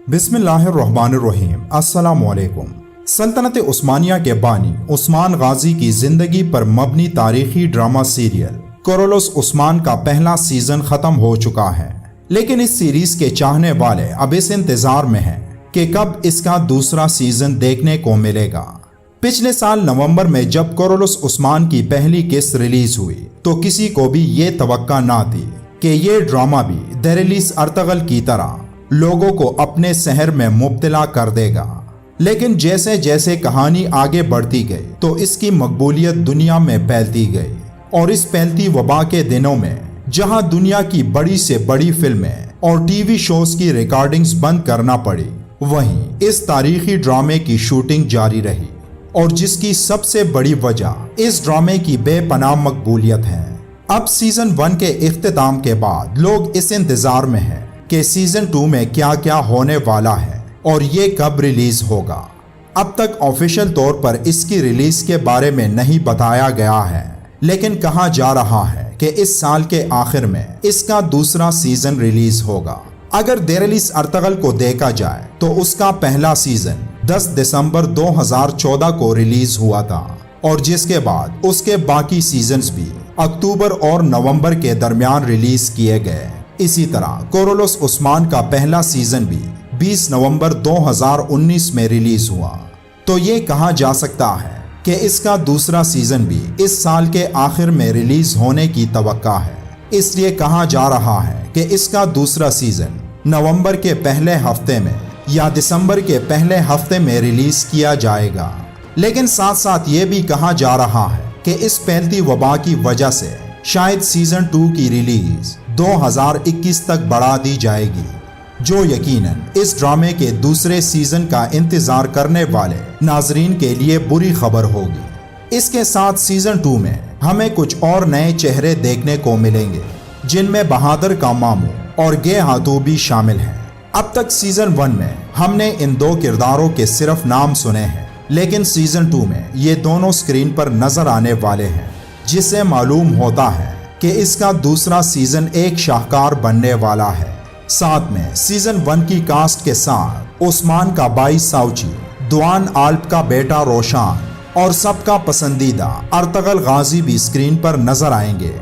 बिस्मिल्लाहिर्रहमानिर्रहीम। अस्सलामुअलैकुम। सल्तनत उस्मानिया के बानी उस्मान गाजी की जिंदगी पर मबनी तारीखी ड्रामा सीरियल कोरोलस उस्मान का पहला सीजन खत्म हो चुका है, लेकिन इस सीरीज के चाहने वाले अब इस इंतजार में हैं कि कब इसका दूसरा सीजन देखने को मिलेगा। पिछले साल नवंबर में जब कोरोलस उस्मान की पहली किस्त रिलीज हुई तो किसी को भी ये तवक्का ना थी कि ये ड्रामा भी दरिलिस अर्तगल की तरह लोगों को अपने सहर में मुब्तला कर देगा। लेकिन जैसे जैसे कहानी आगे बढ़ती गई तो इसकी मकबूलियत दुनिया में फैलती गई, और इस फैलती वबा के दिनों में जहां दुनिया की बड़ी से बड़ी फिल्में और टीवी शोज की रिकॉर्डिंग्स बंद करना पड़ी, वहीं इस तारीखी ड्रामे की शूटिंग जारी रही, और जिसकी सबसे बड़ी वजह इस ड्रामे की बेपनाह मकबूलियत है। अब सीजन 1 के इख्तिताम के बाद लोग इस इंतजार में हैं कि सीजन 2 में क्या क्या होने वाला है और ये कब रिलीज होगा। अब तक ऑफिशियल तौर पर इसकी रिलीज के बारे में नहीं बताया गया है, लेकिन कहा जा रहा है कि इस साल के आखिर में इसका दूसरा सीजन रिलीज होगा। अगर दरिलिस अर्तगल को देखा जाए तो उसका पहला सीजन 10 दिसंबर 2014 को रिलीज हुआ था, और जिसके बाद उसके बाकी सीजन्स भी अक्टूबर और नवंबर के दरमियान रिलीज किए गए। इसी तरह कोरोलस उस्मान का पहला सीजन भी 20 नवंबर 2019 में रिलीज हुआ। तो ये कहा जा सकता है कि इसका दूसरा सीजन भी इस साल के आखिर में रिलीज होने की तवक्का है। इसलिए कहा जा रहा है कि इसका दूसरा सीजन नवंबर के पहले हफ्ते में या दिसंबर के पहले हफ्ते में रिलीज किया जाएगा। लेकिन साथ साथ ये भी कहा जा रहा है कि इस फैलती वबा की वजह से शायद सीजन 2 की रिलीज 2021 तक बढ़ा दी जाएगी, जो यकीनन इस ड्रामे के दूसरे सीजन का इंतजार करने वाले नाजरीन के लिए बुरी खबर होगी। इसके साथ सीजन 2 में हमें कुछ और नए चेहरे देखने को मिलेंगे, जिनमें बहादुर का मामू और गे हाथू भी शामिल हैं। अब तक सीजन 1 में हमने इन दो किरदारों के सिर्फ नाम सुने हैं, लेकिन सीजन 2 में ये दोनों स्क्रीन पर नजर आने वाले हैं, जिससे मालूम होता है कि इसका दूसरा सीजन एक शाहकार बनने वाला है। साथ में सीजन 1 की कास्ट के साथ उस्मान का भाई साउची, दुआन आल्प का बेटा रोशान और सबका पसंदीदा अर्तगल गाजी भी स्क्रीन पर नजर आएंगे।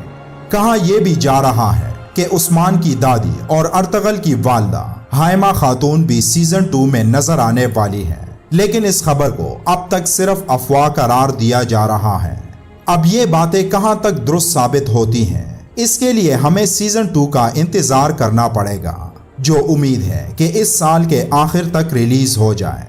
कहा यह भी जा रहा है कि उस्मान की दादी और अर्तगल की वालदा हाइमा खातून भी सीजन 2 में नजर आने वाली है, लेकिन इस खबर को अब तक सिर्फ अफवाह करार दिया जा रहा है। अब ये बातें कहां तक दुरुस्त साबित होती हैं, इसके लिए हमें सीजन 2 का इंतजार करना पड़ेगा, जो उम्मीद है कि इस साल के आखिर तक रिलीज हो जाए।